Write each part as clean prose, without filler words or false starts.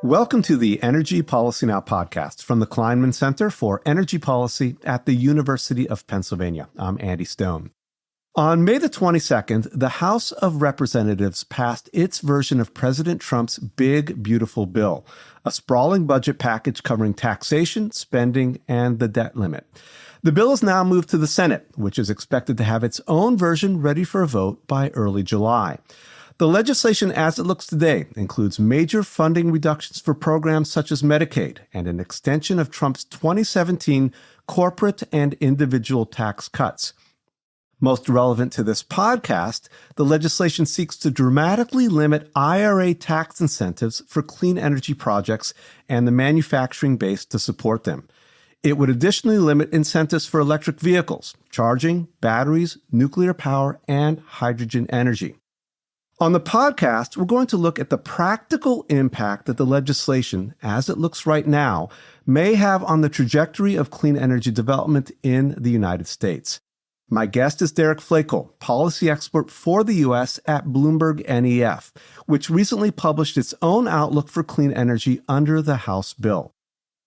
Welcome to the Energy Policy Now podcast from the Kleinman Center for Energy Policy at the University of Pennsylvania. I'm Andy Stone. On May the 22nd, the House of Representatives passed its version of President Trump's Big Beautiful Bill, a sprawling budget package covering taxation, spending, and the debt limit. The bill is now moved to the Senate, which is expected to have its own version ready for a vote by early July. The legislation as it looks today includes major funding reductions for programs such as Medicaid and an extension of Trump's 2017 corporate and individual tax cuts. Most relevant to this podcast, the legislation seeks to dramatically limit IRA tax incentives for clean energy projects and the manufacturing base to support them. It would additionally limit incentives for electric vehicles, charging, batteries, nuclear power, and hydrogen energy. On the podcast, we're going to look at the practical impact that the legislation, as it looks right now, may have on the trajectory of clean energy development in the United States. My guest is Derek Flakel, policy expert for the U.S. at Bloomberg NEF, which recently published its own outlook for clean energy under the House bill.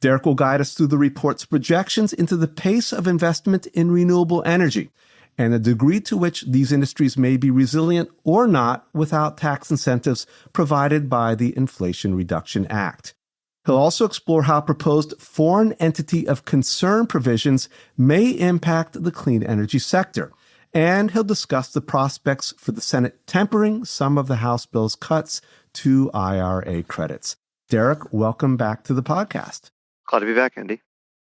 Derek will guide us through the report's projections into the pace of investment in renewable energy and the degree to which these industries may be resilient or not without tax incentives provided by the Inflation Reduction Act. He'll also explore how proposed foreign entity of concern provisions may impact the clean energy sector. And he'll discuss the prospects for the Senate tempering some of the House bill's cuts to IRA credits. Derek, welcome back to the podcast. Glad to be back, Andy.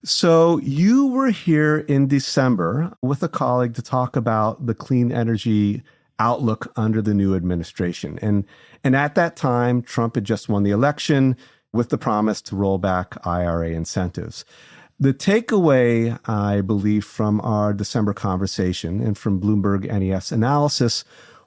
So you were here in December with a colleague to talk about the clean energy outlook under the new administration. And at that time, Trump had just won the election with the promise to roll back IRA incentives. The takeaway, I believe, from our December conversation and from Bloomberg NEF's analysis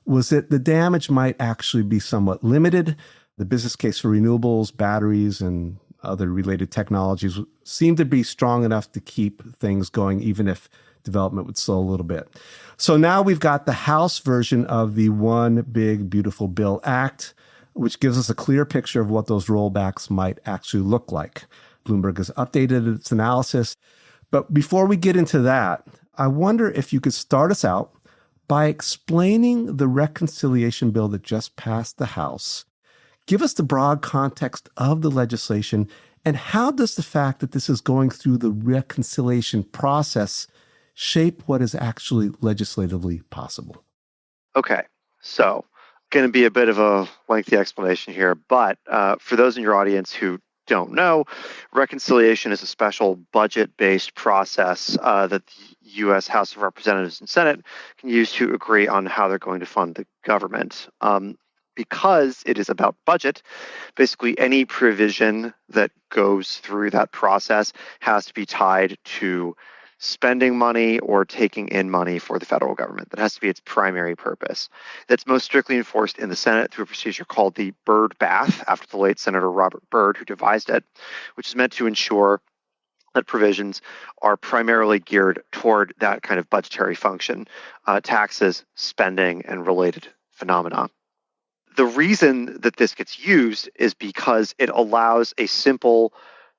was that the damage might actually be somewhat limited. The business case for renewables, batteries, and other related technologies seem to be strong enough to keep things going, even if development would slow a little bit. So now we've got the House version of the One Big Beautiful Bill Act, which gives us a clear picture of what those rollbacks might actually look like. Bloomberg has updated its analysis. But before we get into that, I wonder if you could start us out by explaining the reconciliation bill that just passed the House. Give us the broad context of the legislation, and how does the fact that this is going through the reconciliation process shape what is actually legislatively possible? Okay, so going to be a bit of a lengthy explanation here, but for those in your audience who don't know, reconciliation is a special budget-based process that the U.S. House of Representatives and Senate can use to agree on how they're going to fund the government. Because it is about budget, basically any provision that goes through that process has to be tied to spending money or taking in money for the federal government. That has to be its primary purpose. That's most strictly enforced in the Senate through a procedure called the Byrd Bath, after the late Senator Robert Byrd, who devised it, which is meant to ensure that provisions are primarily geared toward that kind of budgetary function, taxes, spending, and related phenomena. The reason that this gets used is because it allows a simple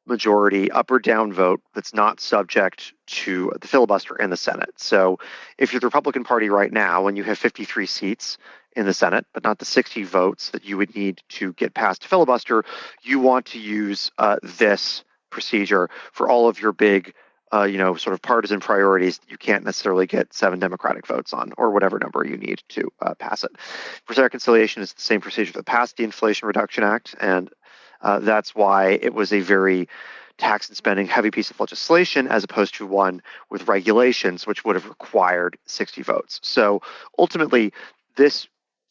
majority up or down vote that's not subject to the filibuster in the Senate. So if you're the Republican Party right now and you have 53 seats in the Senate, but not the 60 votes that you would need to get past a filibuster, you want to use this procedure for all of your big sort of partisan priorities that you can't necessarily get 7 Democratic votes on, or whatever number you need to pass it. For reconciliation, it's the same procedure that passed the Inflation Reduction Act, and that's why it was a very tax and spending heavy piece of legislation, as opposed to one with regulations, which would have required 60 votes. So ultimately, this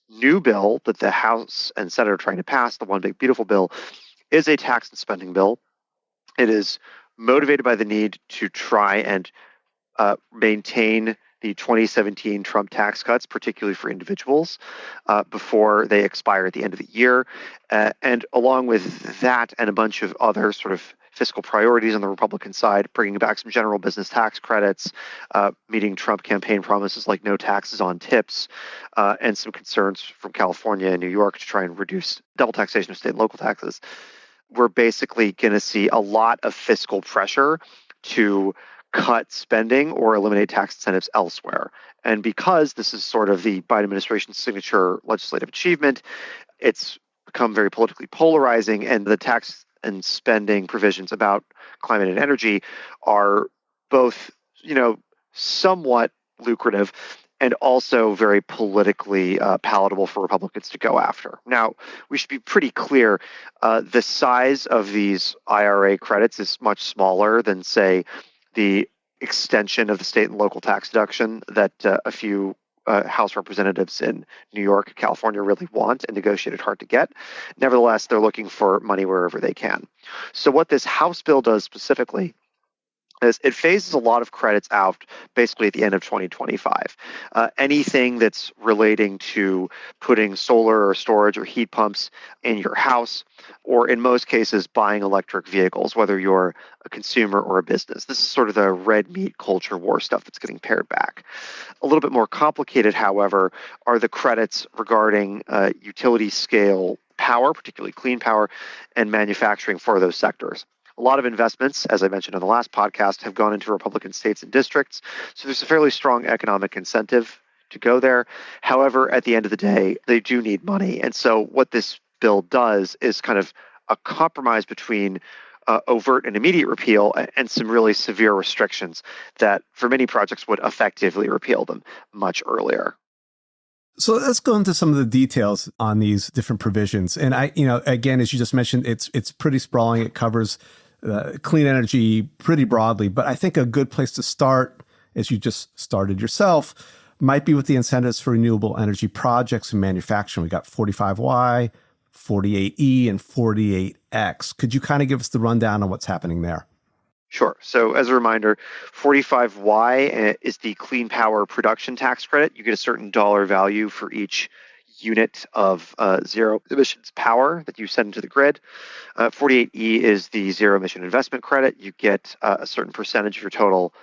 new bill that the House and Senate are trying to pass, the One Big Beautiful Bill, is a tax and spending bill. It is motivated by the need to try and maintain the 2017 Trump tax cuts, particularly for individuals, before they expire at the end of the year. And along with that and a bunch of other sort of fiscal priorities on the Republican side, bringing back some general business tax credits, meeting Trump campaign promises like no taxes on tips, and some concerns from California and New York to try and reduce double taxation of state and local taxes. we're basically going to see a lot of fiscal pressure to cut spending or eliminate tax incentives elsewhere. And because this is sort of the Biden administration's signature legislative achievement, it's become very politically polarizing, and the tax and spending provisions about climate and energy are both, somewhat lucrative and also very politically palatable for Republicans to go after. Now, we should be pretty clear. The size of these IRA credits is much smaller than, say, the extension of the state and local tax deduction that a few House representatives in New York, California really want and negotiated hard to get. Nevertheless, they're looking for money wherever they can. So what this House bill does specifically is it phases a lot of credits out basically at the end of 2025. Anything that's relating to putting solar or storage or heat pumps in your house, or in most cases, buying electric vehicles, whether you're a consumer or a business. This is sort of the red meat culture war stuff that's getting pared back. A little bit more complicated, however, are the credits regarding utility scale power, particularly clean power, and manufacturing for those sectors. A lot of investments, as I mentioned on the last podcast, have gone into Republican states and districts. So there's a fairly strong economic incentive to go there. However, at the end of the day, they do need money. And so what this bill does is kind of a compromise between overt and immediate repeal and some really severe restrictions that for many projects would effectively repeal them much earlier. So let's go into some of the details on these different provisions. And again, as you just mentioned, it's pretty sprawling. It covers clean energy pretty broadly. But I think a good place to start, as you just started yourself, might be with the incentives for renewable energy projects and manufacturing. We got 45Y, 48E, and 48X. Could you kind of give us the rundown on what's happening there? Sure. So as a reminder, 45Y is the clean power production tax credit. You get a certain dollar value for each unit of zero emissions power that you send into the grid. 48E is the zero emission investment credit. You get a certain percentage of your total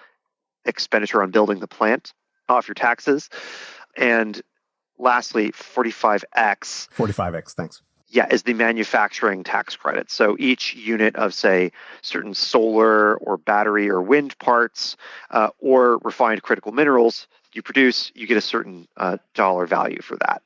expenditure on building the plant off your taxes. And lastly, 45X. 45X, thanks. Yeah, is the manufacturing tax credit. So each unit of, say, certain solar or battery or wind parts or refined critical minerals you produce, you get a certain dollar value for that.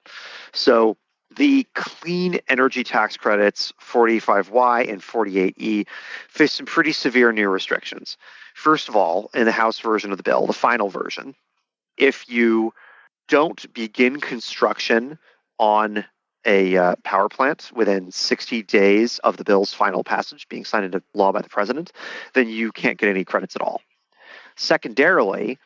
So the clean energy tax credits, 45Y and 48E, face some pretty severe new restrictions. First of all, in the House version of the bill, the final version, if you don't begin construction on a power plant within 60 days of the bill's final passage being signed into law by the president, then you can't get any credits at all. Secondarily,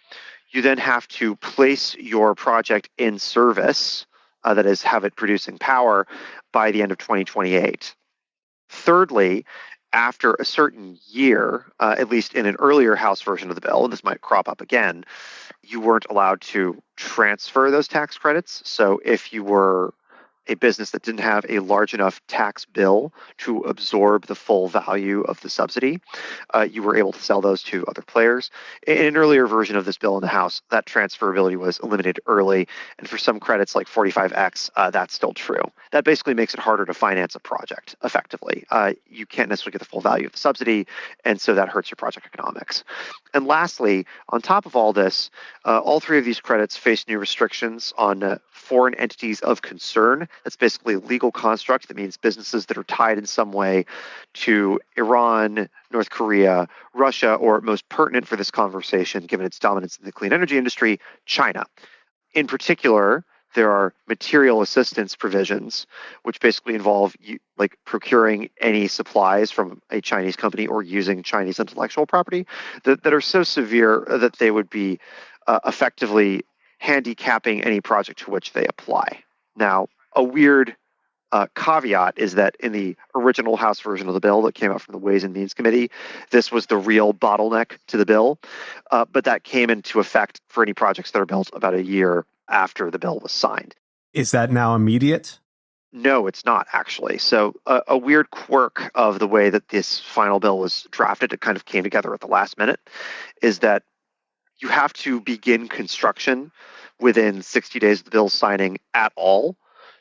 you then have to place your project in service, that is, have it producing power by the end of 2028. Thirdly, after a certain year, at least in an earlier House version of the bill, and this might crop up again, you weren't allowed to transfer those tax credits. So if you were a business that didn't have a large enough tax bill to absorb the full value of the subsidy, you were able to sell those to other players. In an earlier version of this bill in the House, that transferability was eliminated early. And for some credits like 45X, that's still true. That basically makes it harder to finance a project effectively. You can't necessarily get the full value of the subsidy, and so that hurts your project economics. And lastly, on top of all this, all three of these credits face new restrictions on foreign entities of concern. That's basically a legal construct that means businesses that are tied in some way to Iran, North Korea, Russia, or most pertinent for this conversation, given its dominance in the clean energy industry, China. In particular, there are material assistance provisions, which basically involve like procuring any supplies from a Chinese company or using Chinese intellectual property that are so severe that they would be effectively handicapping any project to which they apply. Now, a weird caveat is that in the original House version of the bill that came out from the Ways and Means Committee, this was the real bottleneck to the bill, but that came into effect for any projects that are built about a year after the bill was signed. Is that now immediate? No, it's not actually. So a weird quirk of the way that this final bill was drafted, it kind of came together at the last minute, is that you have to begin construction within 60 days of the bill signing at all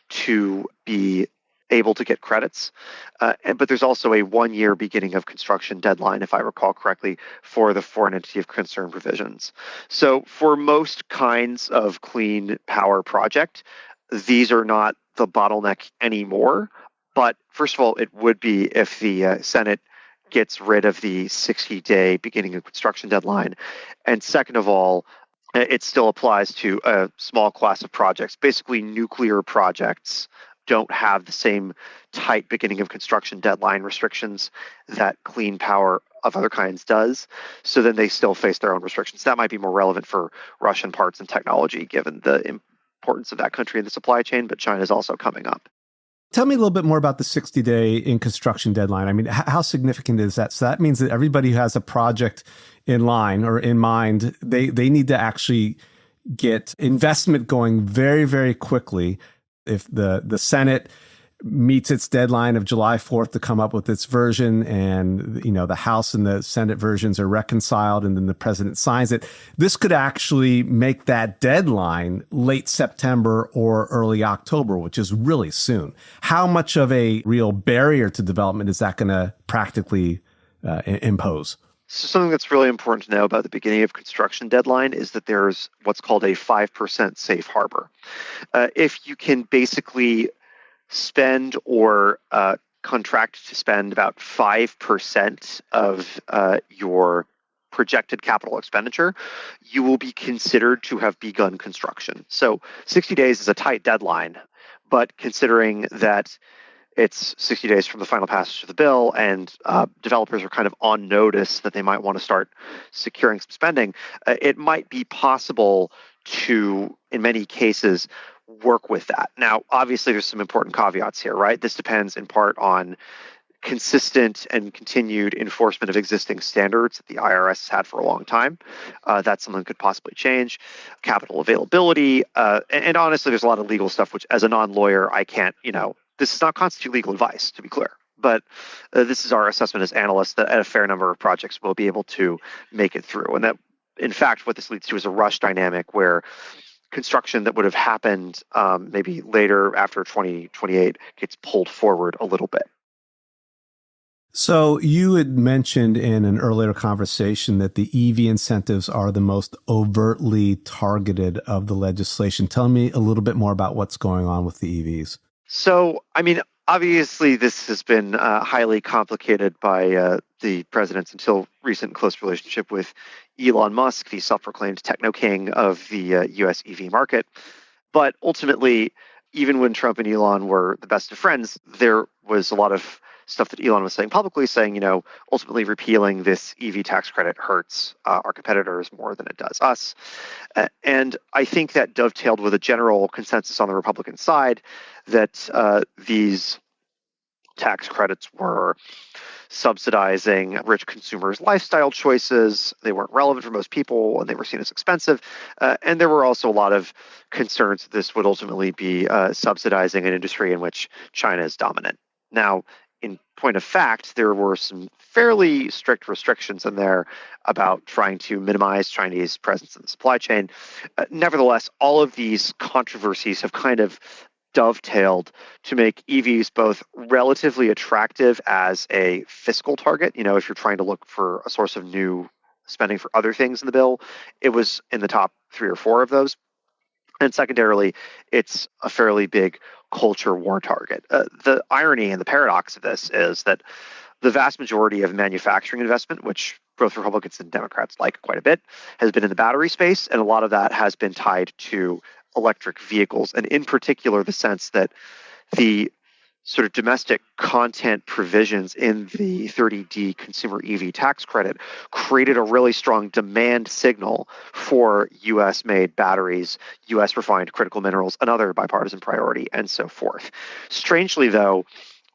to be able to get credits. But there's also a 1-year beginning of construction deadline, if I recall correctly, for the foreign entity of concern provisions. So for most kinds of clean power project, these are not the bottleneck anymore. But first of all, it would be if the Senate gets rid of the 60-day beginning of construction deadline. And second of all, it still applies to a small class of projects. Basically, nuclear projects don't have the same tight beginning of construction deadline restrictions that clean power of other kinds does. So then they still face their own restrictions. That might be more relevant for Russian parts and technology, given the importance of that country in the supply chain, but China is also coming up. Tell me a little bit more about the 60-day in construction deadline. I mean, how significant is that? So that means that everybody who has a project in line or in mind, they need to actually get investment going very, very quickly. If the Senate meets its deadline of July 4th to come up with its version, and the House and the Senate versions are reconciled, and then the president signs it, this could actually make that deadline late September or early October, which is really soon. How much of a real barrier to development is that going to practically impose? So something that's really important to know about the beginning of construction deadline is that there's what's called a 5% safe harbor. If you can basically spend or contract to spend about 5% of your projected capital expenditure, you will be considered to have begun construction. So 60 days is a tight deadline, but considering that it's 60 days from the final passage of the bill, and developers are kind of on notice that they might want to start securing some spending, it might be possible to, in many cases, work with that. Now, obviously, there's some important caveats here, right? This depends in part on consistent and continued enforcement of existing standards that the IRS has had for a long time. That's something that could possibly change. Capital availability. And honestly, there's a lot of legal stuff, which as a non-lawyer, I can't, this does not constitute legal advice, to be clear. But this is our assessment as analysts that a fair number of projects will be able to make it through. And that, in fact, what this leads to is a rush dynamic where construction that would have happened maybe later after 2028 gets pulled forward a little bit. So you had mentioned in an earlier conversation that the EV incentives are the most overtly targeted of the legislation. Tell me a little bit more about what's going on with the EVs. So, I mean, obviously, this has been highly complicated by the president's until recent close relationship with Elon Musk, the self-proclaimed techno king of the U.S. EV market. But ultimately, even when Trump and Elon were the best of friends, there was a lot of stuff that Elon was saying publicly, saying, ultimately repealing this EV tax credit hurts our competitors more than it does us. And I think that dovetailed with a general consensus on the Republican side that these tax credits were subsidizing rich consumers' lifestyle choices. They weren't relevant for most people, and they were seen as expensive. And there were also a lot of concerns that this would ultimately be subsidizing an industry in which China is dominant. Now, in point of fact, there were some fairly strict restrictions in there about trying to minimize Chinese presence in the supply chain. Nevertheless, all of these controversies have kind of dovetailed to make EVs both relatively attractive as a fiscal target. If you're trying to look for a source of new spending for other things in the bill, it was in the top 3 or 4 of those. And secondarily, it's a fairly big culture war target. The irony and the paradox of this is that the vast majority of manufacturing investment, which both Republicans and Democrats like quite a bit, has been in the battery space. And a lot of that has been tied to electric vehicles. And in particular, the sense that the sort of domestic content provisions in the 30D consumer EV tax credit created a really strong demand signal for U.S.-made batteries, U.S.-refined critical minerals, another bipartisan priority, and so forth. Strangely, though,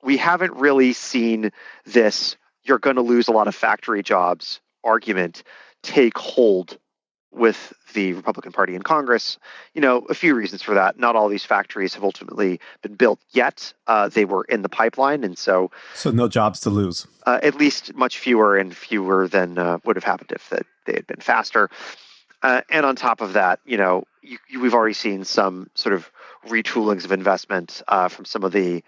we haven't really seen this "you're going to lose a lot of factory jobs" argument take hold with the Republican Party in Congress. A few reasons for that. Not all these factories have ultimately been built yet. They were in the pipeline, and so no jobs to lose. At least much fewer and fewer than would have happened if they had been faster. And on top of that, we've already seen some sort of retoolings of investment from some of the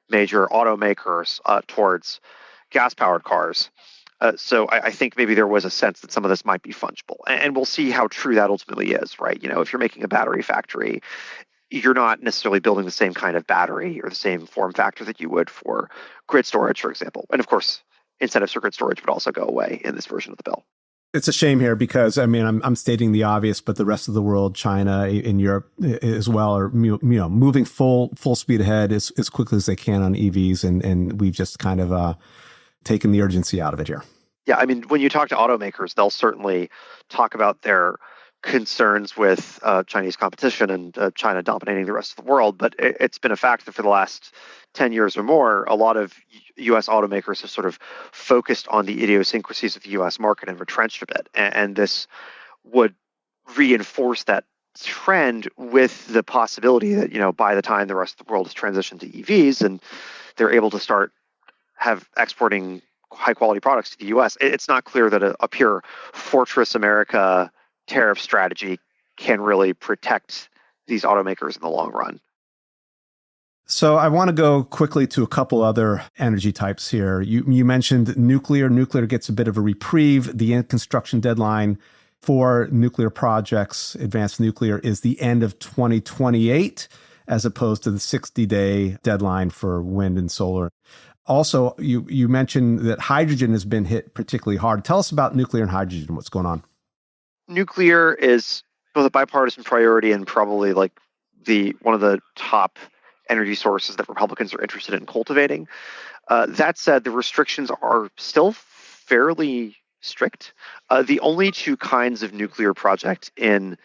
major automakers towards gas-powered cars. So I think maybe there was a sense that some of this might be fungible. And we'll see how true that ultimately is, right? If you're making a battery factory, you're not necessarily building the same kind of battery or the same form factor that you would for grid storage, for example. And of course, incentives for grid storage would also go away in this version of the bill. It's a shame here because, I'm stating the obvious, but the rest of the world, China and Europe as well, are moving full speed ahead as quickly as they can on EVs. And we've just kind of taken the urgency out of it here. Yeah, when you talk to automakers, they'll certainly talk about their concerns with Chinese competition and China dominating the rest of the world. But it's been a fact that for the last 10 years or more, a lot of U.S. automakers have sort of focused on the idiosyncrasies of the U.S. market and retrenched a bit. And this would reinforce that trend with the possibility that, by the time the rest of the world has transitioned to EVs and they're able to start exporting high quality products to the U.S., it's not clear that a pure Fortress America tariff strategy can really protect these automakers in the long run. So I want to go quickly to a couple other energy types here. You mentioned nuclear. Nuclear gets a bit of a reprieve. The end construction deadline for nuclear projects, advanced nuclear, is the end of 2028, as opposed to the 60-day deadline for wind and solar. Also, you mentioned that hydrogen has been hit particularly hard. Tell us about nuclear and hydrogen. What's going on? Nuclear is both a bipartisan priority and probably like one of the top energy sources that Republicans are interested in cultivating. That said, the restrictions are still fairly strict. The only two kinds of nuclear project in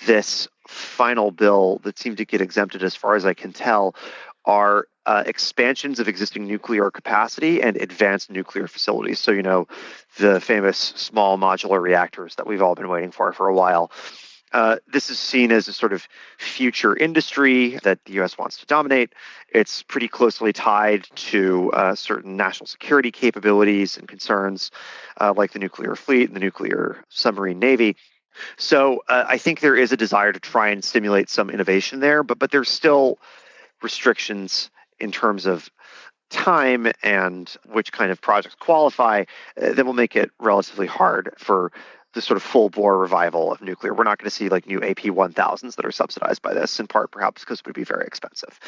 this final bill that seem to get exempted, as far as I can tell, are expansions of existing nuclear capacity and advanced nuclear facilities. So, the famous small modular reactors that we've all been waiting for a while. This is seen as a sort of future industry that the U.S. wants to dominate. It's pretty closely tied to certain national security capabilities and concerns like the nuclear fleet and the nuclear submarine navy. So I think there is a desire to try and stimulate some innovation there, but there's still restrictions in terms of time and which kind of projects qualify that will make it relatively hard for the sort of full-bore revival of nuclear. We're not going to see like new AP1000s that are subsidized by this, in part perhaps because it would be very expensive.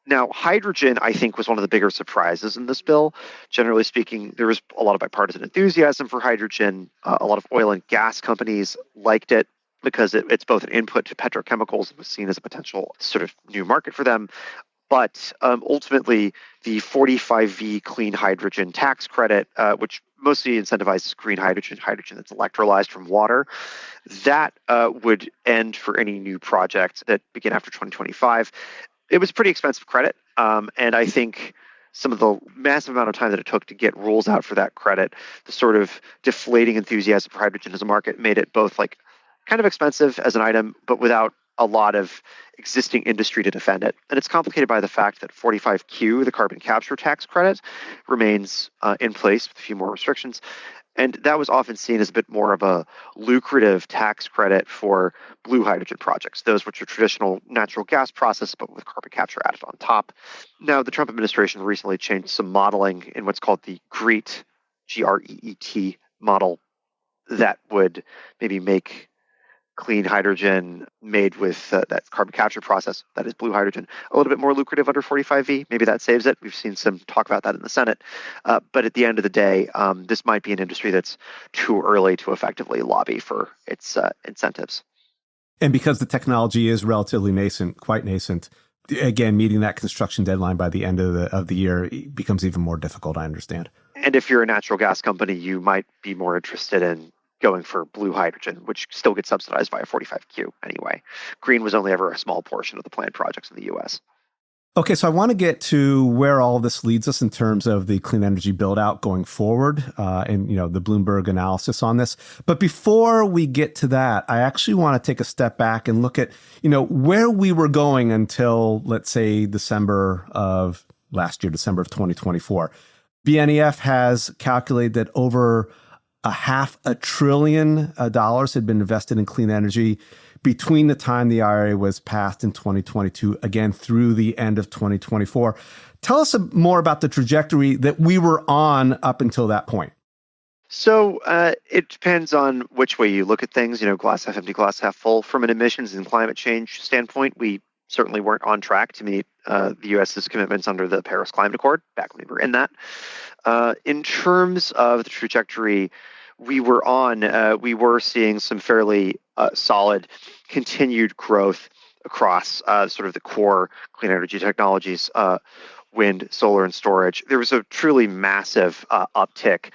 Now, hydrogen, I think, was one of the bigger surprises in this bill. Generally speaking, there was a lot of bipartisan enthusiasm for hydrogen. A lot of oil and gas companies liked it because it's both an input to petrochemicals and was seen as a potential sort of new market for them. But ultimately, the 45V clean hydrogen tax credit, which mostly incentivizes green hydrogen that's electrolyzed from water, that would end for any new project that begin after 2025. It was pretty expensive credit, and I think some of the massive amount of time that it took to get rules out for that credit, the sort of deflating enthusiasm for hydrogen as a market, made it both like kind of expensive as an item, but without a lot of existing industry to defend it. And it's complicated by the fact that 45Q, the carbon capture tax credit, remains in place with a few more restrictions. And that was often seen as a bit more of a lucrative tax credit for blue hydrogen projects, those which are traditional natural gas processes, but with carbon capture added on top. Now, the Trump administration recently changed some modeling in what's called the GREET, GREET model, that would maybe make clean hydrogen made with that carbon capture process, that is blue hydrogen, a little bit more lucrative under 45V. Maybe that saves it. We've seen some talk about that in the Senate. But at the end of the day, this might be an industry that's too early to effectively lobby for its incentives. And because the technology is relatively nascent, quite nascent, again, meeting that construction deadline by the end of the year becomes even more difficult, I understand. And if you're a natural gas company, you might be more interested in going for blue hydrogen, which still gets subsidized by a 45Q anyway. Green was only ever a small portion of the planned projects in the U.S. Okay, so I want to get to where all of this leads us in terms of the clean energy build out going forward, and the Bloomberg analysis on this. But before we get to that, I actually want to take a step back and look at where we were going until, let's say, December of last year, December of 2024. BNEF has calculated that over $500 billion had been invested in clean energy between the time the IRA was passed in 2022, again, through the end of 2024. Tell us more about the trajectory that we were on up until that point. So it depends on which way you look at things, glass half empty, glass half full. From an emissions and climate change standpoint, we certainly weren't on track to meet the U.S.'s commitments under the Paris Climate Accord back when we were in that. In terms of the trajectory we were on, we were seeing some fairly solid continued growth across sort of the core clean energy technologies, wind, solar, and storage. There was a truly massive uptick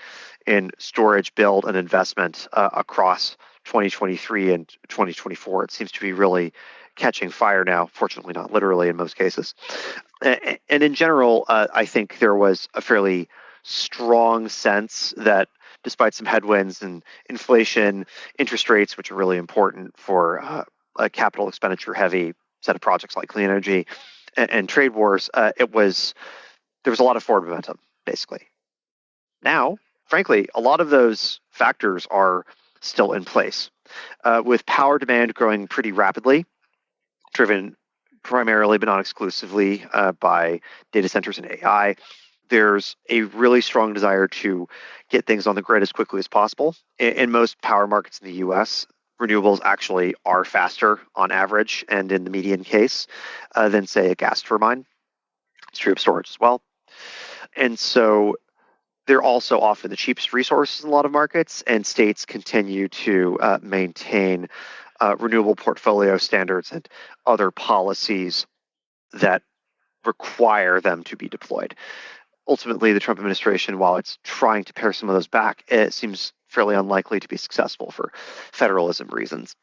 in storage build and investment across 2023 and 2024. It seems to be really catching fire now, fortunately not literally in most cases. And in general, I think there was a fairly strong sense that despite some headwinds and inflation, interest rates, which are really important for a capital expenditure heavy set of projects like clean energy, and trade wars, there was a lot of forward momentum, basically. Now, frankly, a lot of those factors are still in place. With power demand growing pretty rapidly, driven primarily but not exclusively by data centers and AI, there's a really strong desire to get things on the grid as quickly as possible. In most power markets in the US, renewables actually are faster on average and in the median case than, say, a gas turbine. It's true of storage as well. And so they're also often the cheapest resources in a lot of markets, and states continue to maintain renewable portfolio standards and other policies that require them to be deployed. Ultimately, the Trump administration, while it's trying to pare some of those back, it seems fairly unlikely to be successful for federalism reasons.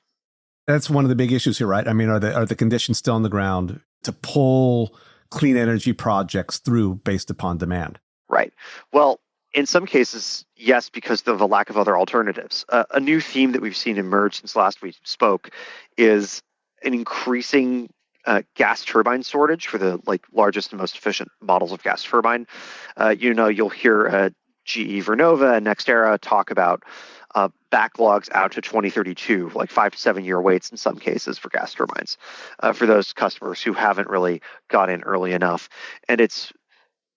That's one of the big issues here, right? I mean, are the conditions still on the ground to pull clean energy projects through based upon demand? Right. Well, in some cases, yes, because of the lack of other alternatives. A new theme that we've seen emerge since last we spoke is an increasing gas turbine shortage for the largest and most efficient models of gas turbine. You'll hear GE Vernova and NextEra talk about backlogs out to 2032, like 5 to 7 year waits in some cases for gas turbines, for those customers who haven't really got in early enough. And it's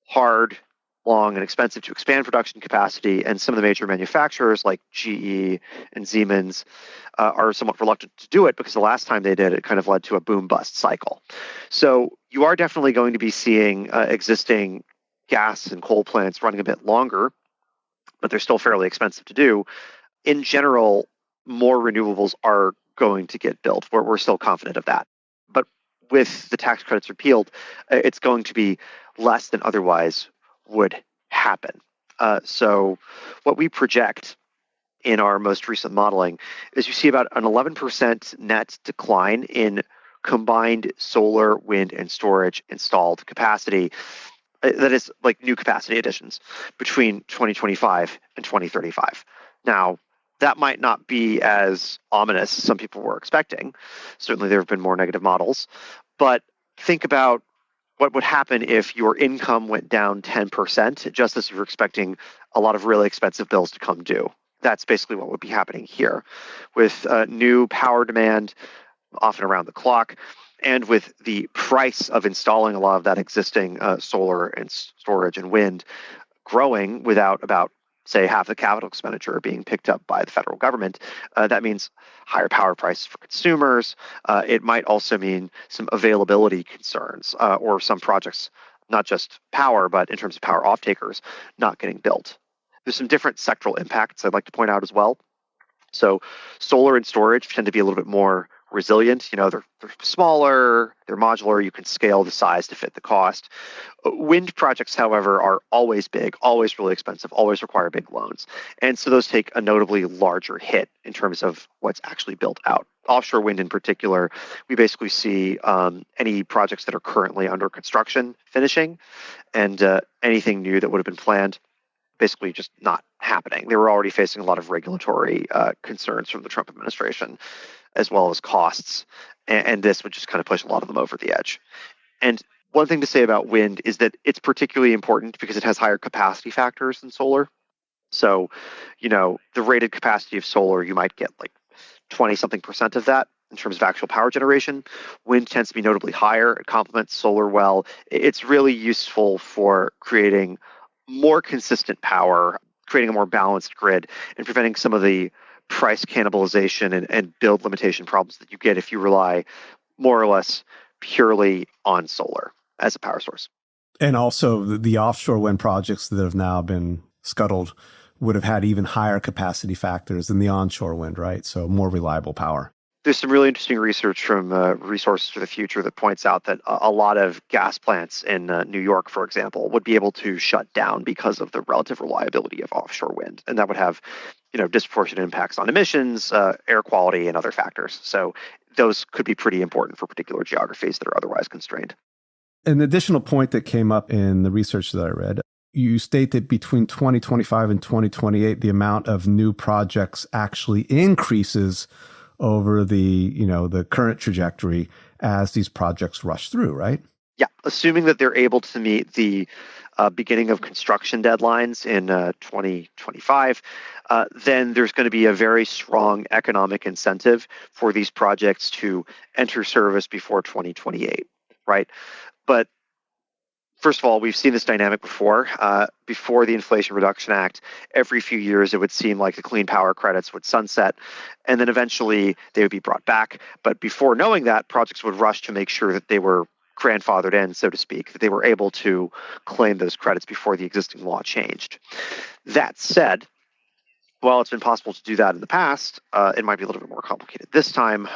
hard, long, and expensive to expand production capacity, and some of the major manufacturers like GE and Siemens are somewhat reluctant to do it because the last time they did it kind of led to a boom-bust cycle. So you are definitely going to be seeing existing gas and coal plants running a bit longer, but they're still fairly expensive to do. In general, more renewables are going to get built. We're still confident of that. But with the tax credits repealed, it's going to be less than otherwise would happen. So what we project in our most recent modeling is you see about an 11% net decline in combined solar, wind, and storage installed capacity. That is like new capacity additions between 2025 and 2035. Now, that might not be as ominous as some people were expecting. Certainly, there have been more negative models. But think about what would happen if your income went down 10%, just as you're expecting a lot of really expensive bills to come due. That's basically what would be happening here. With new power demand, often around the clock, and with the price of installing a lot of that existing solar and storage and wind growing without about, say, half the capital expenditure being picked up by the federal government, that means higher power prices for consumers. It might also mean some availability concerns or some projects, not just power, but in terms of power off-takers, not getting built. There's some different sectoral impacts I'd like to point out as well. So solar and storage tend to be a little bit more resilient. They're smaller, they're modular, you can scale the size to fit the cost. Wind projects, however, are always big, always really expensive, always require big loans. And so those take a notably larger hit in terms of what's actually built out. Offshore wind in particular, we basically see any projects that are currently under construction finishing, and anything new that would have been planned basically just not happening. They were already facing a lot of regulatory concerns from the Trump administration, as well as costs. And this would just kind of push a lot of them over the edge. And one thing to say about wind is that it's particularly important because it has higher capacity factors than solar. So, the rated capacity of solar, you might get like 20-something% of that in terms of actual power generation. Wind tends to be notably higher. It complements solar well. It's really useful for creating more consistent power, creating a more balanced grid, and preventing some of the price cannibalization and build limitation problems that you get if you rely more or less purely on solar as a power source. And also the offshore wind projects that have now been scuttled would have had even higher capacity factors than the onshore wind, right? So more reliable power. There's some really interesting research from Resources for the Future that points out that a lot of gas plants in New York, for example, would be able to shut down because of the relative reliability of offshore wind. And that would have, disproportionate impacts on emissions, air quality, and other factors. So those could be pretty important for particular geographies that are otherwise constrained. An additional point that came up in the research that I read, you state that between 2025 and 2028, the amount of new projects actually increases over the current trajectory as these projects rush through, right? Yeah, assuming that they're able to meet the beginning of construction deadlines in 2025, then there's going to be a very strong economic incentive for these projects to enter service before 2028, right? But first of all, we've seen this dynamic before. Before the Inflation Reduction Act, every few years it would seem like the clean power credits would sunset, and then eventually they would be brought back. But before knowing that, projects would rush to make sure that they were grandfathered in, so to speak, that they were able to claim those credits before the existing law changed. That said, while it's been possible to do that in the past, it might be a little bit more complicated this time,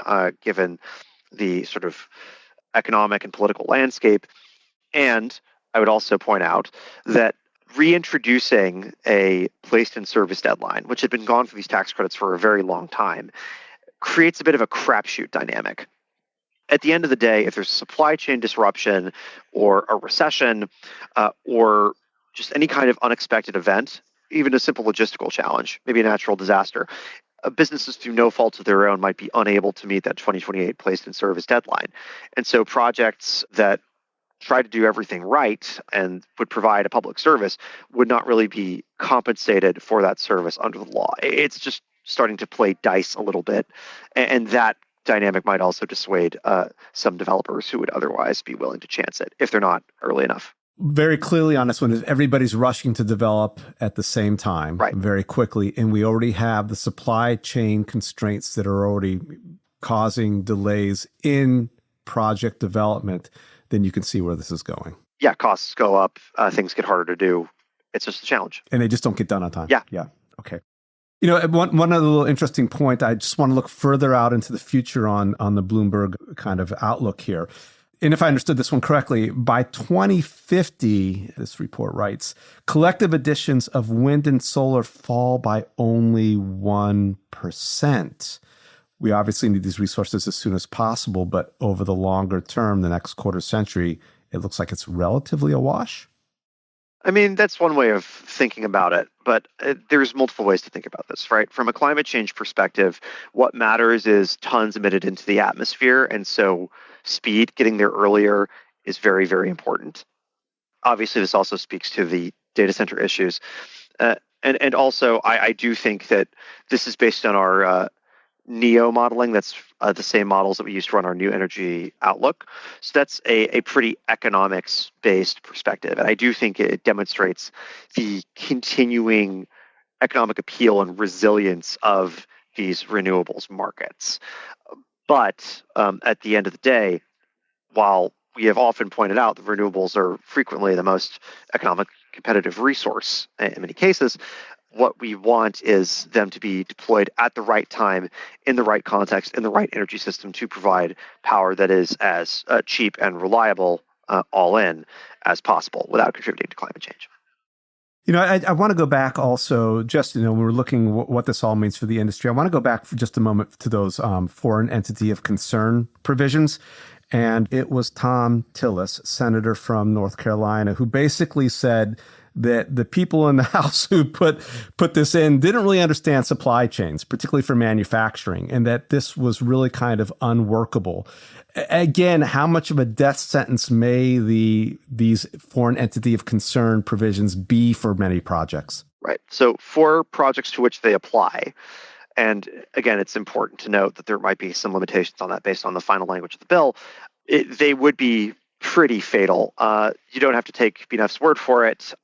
given the sort of economic and political landscape. And I would also point out that reintroducing a placed in service deadline, which had been gone for these tax credits for a very long time, creates a bit of a crapshoot dynamic. At the end of the day, if there's supply chain disruption or a recession or just any kind of unexpected event, even a simple logistical challenge, maybe a natural disaster, businesses through no fault of their own might be unable to meet that 2028 placed in service deadline. And so projects that try to do everything right and would provide a public service would not really be compensated for that service under the law. It's just starting to play dice a little bit. And that dynamic might also dissuade some developers who would otherwise be willing to chance it if they're not early enough. Very clearly on this one, everybody's rushing to develop at the same time, right, very quickly. And we already have the supply chain constraints that are already causing delays in project development. Then you can see where this is going. Yeah, costs go up, things get harder to do. It's just a challenge. And they just don't get done on time. Yeah. Okay. One other little interesting point, I just want to look further out into the future on the Bloomberg kind of outlook here. And if I understood this one correctly, by 2050, this report writes, collective additions of wind and solar fall by only 1%. We obviously need these resources as soon as possible, but over the longer term, the next quarter century, it looks like it's relatively a wash. I mean, that's one way of thinking about it, but there's multiple ways to think about this, right? From a climate change perspective, what matters is tons emitted into the atmosphere, and so speed, getting there earlier, is very, very important. Obviously, this also speaks to the data center issues. And also, I do think that this is based on our NEO modeling. That's the same models that we use to run our new energy outlook. So that's a pretty economics-based perspective. And I do think it demonstrates the continuing economic appeal and resilience of these renewables markets. But at the end of the day, while we have often pointed out that renewables are frequently the most economic competitive resource in many cases, what we want is them to be deployed at the right time, in the right context, in the right energy system to provide power that is as cheap and reliable all in as possible without contributing to climate change. I want to go back also, just, when we're looking what this all means for the industry, I want to go back for just a moment to those foreign entity of concern provisions. And it was Tom Tillis, senator from North Carolina, who basically said that the people in the House who put this in didn't really understand supply chains, particularly for manufacturing, and that this was really kind of unworkable. Again, how much of a death sentence may these foreign entity of concern provisions be for many projects? Right. So for projects to which they apply, And again, it's important to note that there might be some limitations on that based on the final language of the bill. They would be pretty fatal. You don't have to take BNF's word for it.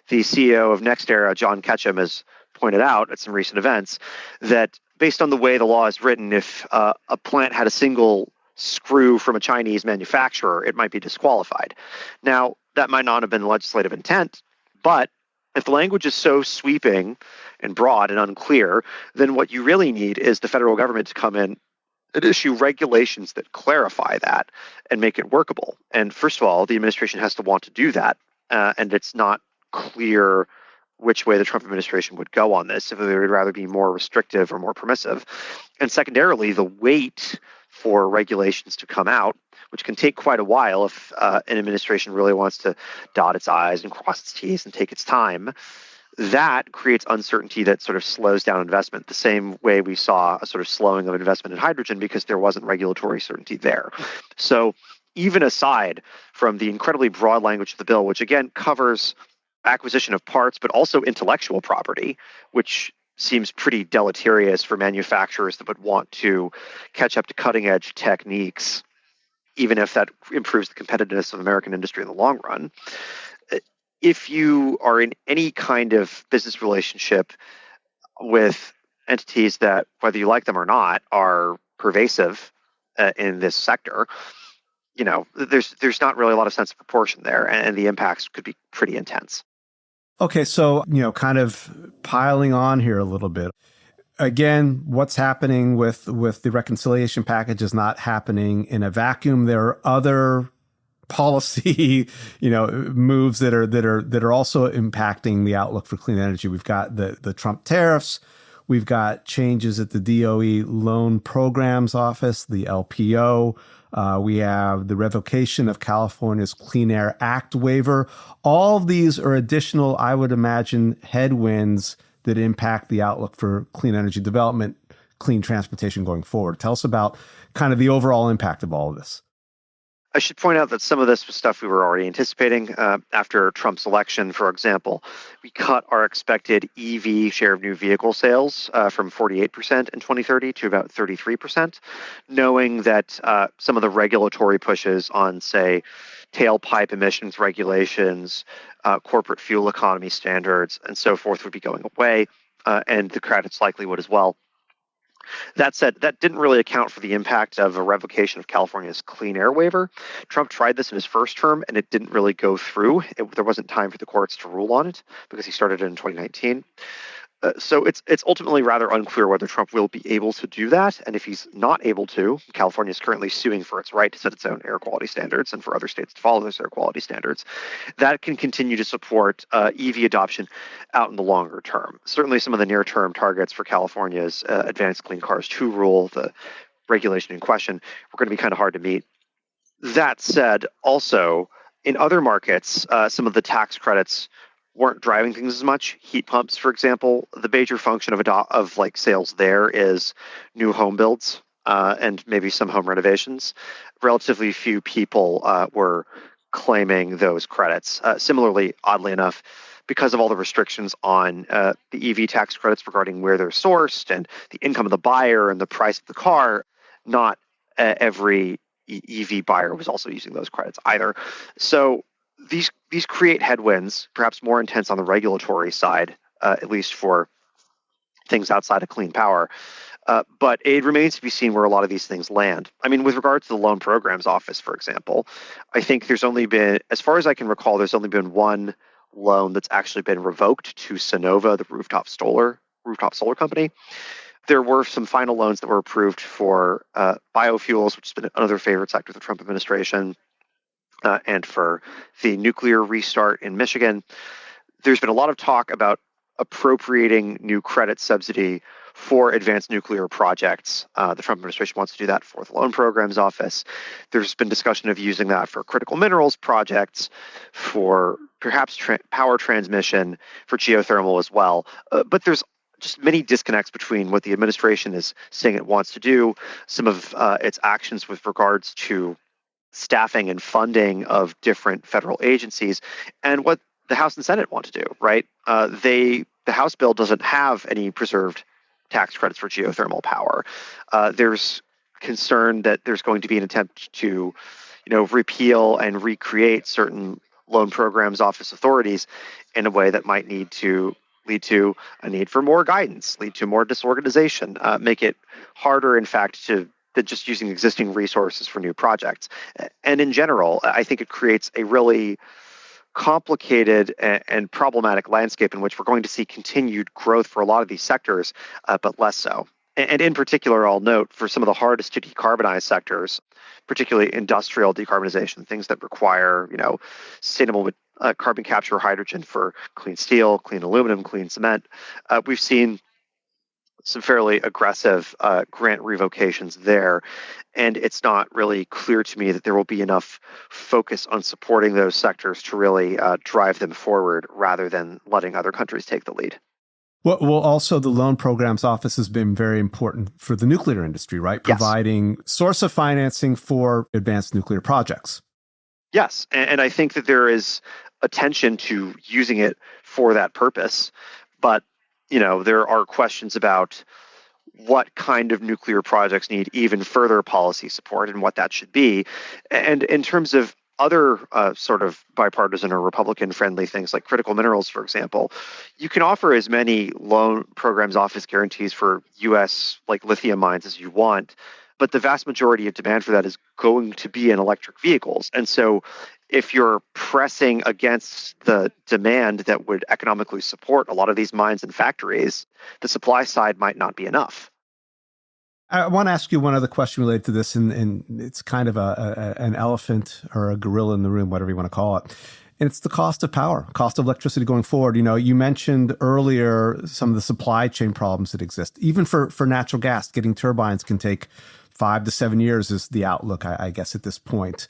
The CEO of NextEra, John Ketchum, has pointed out at some recent events that based on the way the law is written, if a plant had a single screw from a Chinese manufacturer, it might be disqualified. Now, that might not have been legislative intent, but if the language is so sweeping and broad and unclear, then what you really need is the federal government to come in and issue regulations that clarify that and make it workable. And first of all, the administration has to want to do that, and it's not clear which way the Trump administration would go on this, if they would rather be more restrictive or more permissive. And secondarily, the wait for regulations to come out, which can take quite a while if an administration really wants to dot its I's and cross its T's and take its time, that creates uncertainty that sort of slows down investment, the same way we saw a sort of slowing of investment in hydrogen because there wasn't regulatory certainty there. So even aside from the incredibly broad language of the bill, which again covers acquisition of parts, but also intellectual property, which seems pretty deleterious for manufacturers that would want to catch up to cutting edge techniques, even if that improves the competitiveness of American industry in the long run. If you are in any kind of business relationship with entities that, whether you like them or not, are pervasive in this sector, there's not really a lot of sense of proportion there, and the impacts could be pretty intense. Okay, so, kind of piling on here a little bit. Again, what's happening with the reconciliation package is not happening in a vacuum. There are other policy, moves that are also impacting the outlook for clean energy. We've got the Trump tariffs. We've got changes at the DOE Loan Programs Office, the LPO. We have the revocation of California's Clean Air Act waiver. All of these are additional, I would imagine, headwinds that impact the outlook for clean energy development, clean transportation going forward. Tell us about kind of the overall impact of all of this. I should point out that some of this was stuff we were already anticipating. After Trump's election, for example, we cut our expected EV share of new vehicle sales from 48% in 2030 to about 33%, knowing that some of the regulatory pushes on, say, tailpipe emissions regulations, corporate fuel economy standards, and so forth would be going away, and the credits likely would as well. That said, that didn't really account for the impact of a revocation of California's clean air waiver. Trump tried this in his first term, and it didn't really go through. There wasn't time for the courts to rule on it because he started it in 2019. So it's ultimately rather unclear whether Trump will be able to do that. And if he's not able to, California is currently suing for its right to set its own air quality standards and for other states to follow those air quality standards. That can continue to support EV adoption out in the longer term. Certainly some of the near-term targets for California's Advanced Clean Cars 2 rule, the regulation in question, were going to be kind of hard to meet. That said, also, in other markets, some of the tax credits weren't driving things as much. Heat pumps, for example, the major function of sales there is new home builds and maybe some home renovations. Relatively few people were claiming those credits. Similarly, oddly enough, because of all the restrictions on the EV tax credits regarding where they're sourced and the income of the buyer and the price of the car, not every EV buyer was also using those credits either. So these create headwinds, perhaps more intense on the regulatory side, at least for things outside of clean power. But it remains to be seen where a lot of these things land. I mean, with regard to the Loan Programs Office, for example, I think there's only been, as far as I can recall, there's only been one loan that's actually been revoked to Sonova, the rooftop solar company. There were some final loans that were approved for biofuels, which has been another favorite sector of the Trump administration, and for the nuclear restart in Michigan. There's been a lot of talk about appropriating new credit subsidy for advanced nuclear projects. The Trump administration wants to do that for the Loan Programs Office. There's been discussion of using that for critical minerals projects, for perhaps power transmission, for geothermal as well. But there's just many disconnects between what the administration is saying it wants to do, some of its actions with regards to staffing and funding of different federal agencies, and what the House and Senate want to do, right? The House bill doesn't have any preserved tax credits for geothermal power. There's concern that there's going to be an attempt to, repeal and recreate certain loan programs office authorities in a way that might lead to a need for more guidance, lead to more disorganization, make it harder, in fact, than just using existing resources for new projects. And in general, I think it creates a really complicated and problematic landscape in which we're going to see continued growth for a lot of these sectors, but less so. And in particular, I'll note for some of the hardest to decarbonize sectors, particularly industrial decarbonization, things that require, sustainable carbon capture, hydrogen for clean steel, clean aluminum, clean cement. We've seen some fairly aggressive grant revocations there. And it's not really clear to me that there will be enough focus on supporting those sectors to really drive them forward rather than letting other countries take the lead. Well, also the Loan Programs Office has been very important for the nuclear industry, right? Yes. Providing source of financing for advanced nuclear projects. Yes, and I think that there is attention to using it for that purpose. But, there are questions about what kind of nuclear projects need even further policy support and what that should be. And in terms of other sort of bipartisan or Republican-friendly things like critical minerals, for example, you can offer as many loan programs office guarantees for U.S. like lithium mines as you want, but the vast majority of demand for that is going to be in electric vehicles. And so if you're pressing against the demand that would economically support a lot of these mines and factories, the supply side might not be enough. I want to ask you one other question related to this, and it's kind of an elephant or a gorilla in the room, whatever you want to call it. And it's the cost of power, cost of electricity going forward. You mentioned earlier some of the supply chain problems that exist. Even for natural gas, getting turbines can take 5 to 7 years is the outlook, I guess, at this point.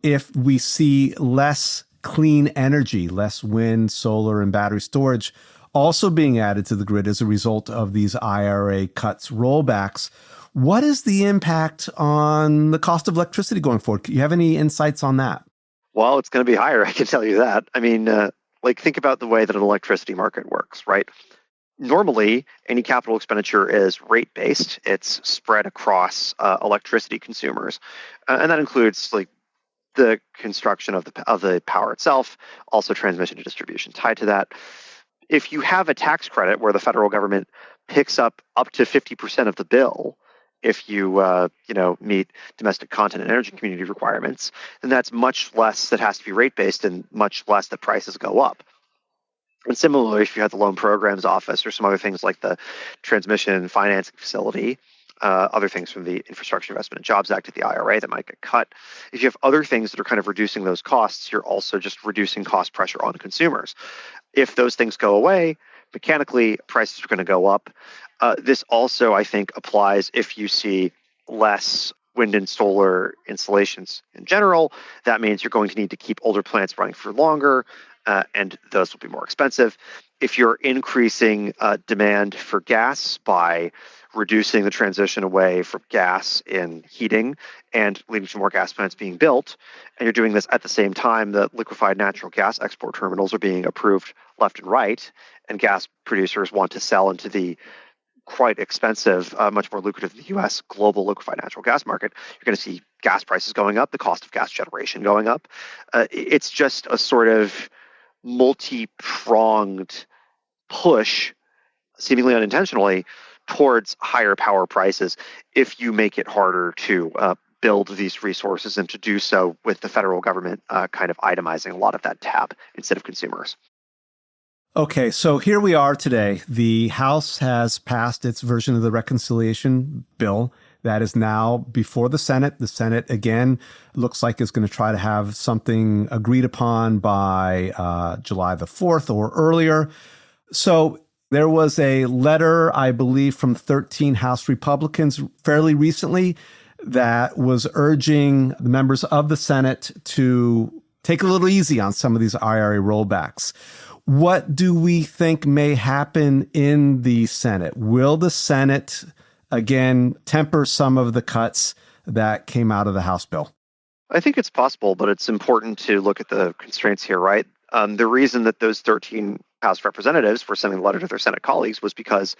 If we see less clean energy, less wind, solar, and battery storage also being added to the grid as a result of these IRA cuts, rollbacks, what is the impact on the cost of electricity going forward? Do you have any insights on that? Well, it's going to be higher, I can tell you that. I mean, think about the way that an electricity market works, right? Normally, any capital expenditure is rate-based. It's spread across electricity consumers, and that includes the construction of the power itself, also transmission and distribution tied to that. If you have a tax credit where the federal government picks up to 50% of the bill, if you meet domestic content and energy community requirements, then that's much less that has to be rate-based and much less that prices go up. And similarly, if you had the Loan Programs Office or some other things like the Transmission Financing Facility, other things from the Infrastructure Investment and Jobs Act at the IRA that might get cut. If you have other things that are kind of reducing those costs, you're also just reducing cost pressure on consumers. If those things go away, mechanically, prices are going to go up. This also, I think, applies if you see less wind and solar installations in general. That means you're going to need to keep older plants running for longer, and those will be more expensive. If you're increasing demand for gas by reducing the transition away from gas in heating and leading to more gas plants being built, and you're doing this at the same time that liquefied natural gas export terminals are being approved left and right, and gas producers want to sell into the quite expensive, much more lucrative than the U.S. global liquefied natural gas market, you're going to see gas prices going up, the cost of gas generation going up. It's just a sort of multi-pronged push, seemingly unintentionally, towards higher power prices if you make it harder to build these resources and to do so with the federal government kind of itemizing a lot of that tab instead of consumers. Okay, so here we are today. The House has passed its version of the reconciliation bill that is now before the Senate. The Senate, again, looks like is going to try to have something agreed upon by July the 4th or earlier. So there was a letter, I believe, from 13 House Republicans fairly recently that was urging the members of the Senate to take a little easy on some of these IRA rollbacks. What do we think may happen in the Senate? Will the Senate, again, temper some of the cuts that came out of the House bill? I think it's possible, but it's important to look at the constraints here, right? The reason that those 13 House representatives were sending a letter to their Senate colleagues was because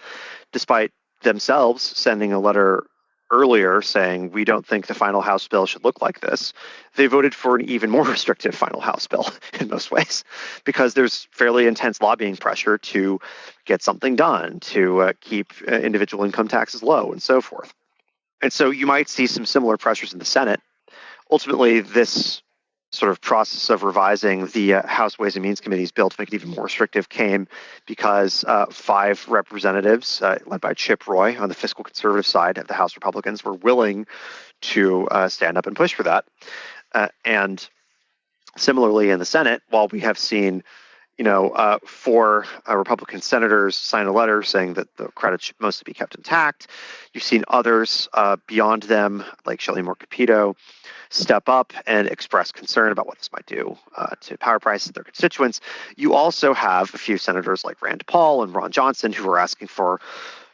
despite themselves sending a letter earlier saying, we don't think the final House bill should look like this, they voted for an even more restrictive final House bill in most ways, because there's fairly intense lobbying pressure to get something done, to keep individual income taxes low and so forth. And so you might see some similar pressures in the Senate. Ultimately, this sort of process of revising the House Ways and Means Committee's bill to make it even more restrictive came because 5 representatives, led by Chip Roy on the fiscal conservative side of the House Republicans, were willing to stand up and push for that. And similarly in the Senate, while we have seen 4 Republican senators sign a letter saying that the credit should mostly be kept intact, you've seen others beyond them, like Shelley Moore Capito, step up and express concern about what this might do to power prices, their constituents. You also have a few senators like Rand Paul and Ron Johnson who are asking for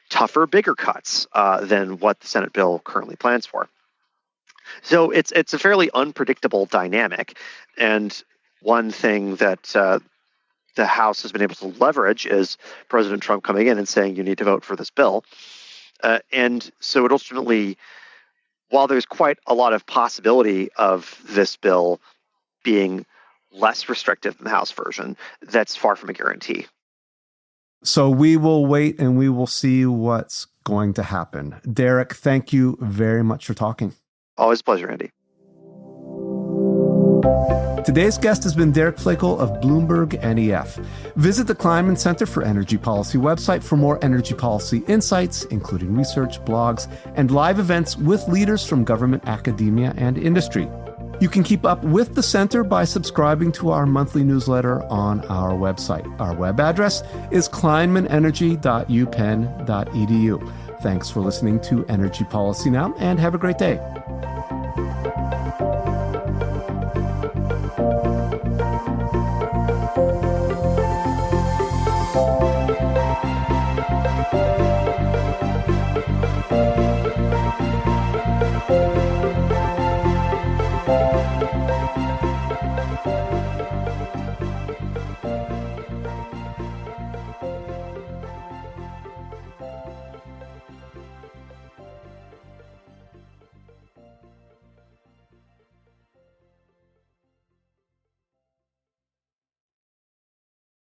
tougher, bigger cuts than what the Senate bill currently plans for. So it's a fairly unpredictable dynamic. And one thing that the House has been able to leverage is President Trump coming in and saying you need to vote for this bill. And so it ultimately, while there's quite a lot of possibility of this bill being less restrictive than the House version, that's far from a guarantee. So we will wait and we will see what's going to happen. Derek, thank you very much for talking. Always a pleasure, Andy. Today's guest has been Derek Flakel of Bloomberg NEF. Visit the Kleinman Center for Energy Policy website for more energy policy insights, including research, blogs, and live events with leaders from government, academia, and industry. You can keep up with the center by subscribing to our monthly newsletter on our website. Our web address is kleinmanenergy.upenn.edu. Thanks for listening to Energy Policy Now, and have a great day.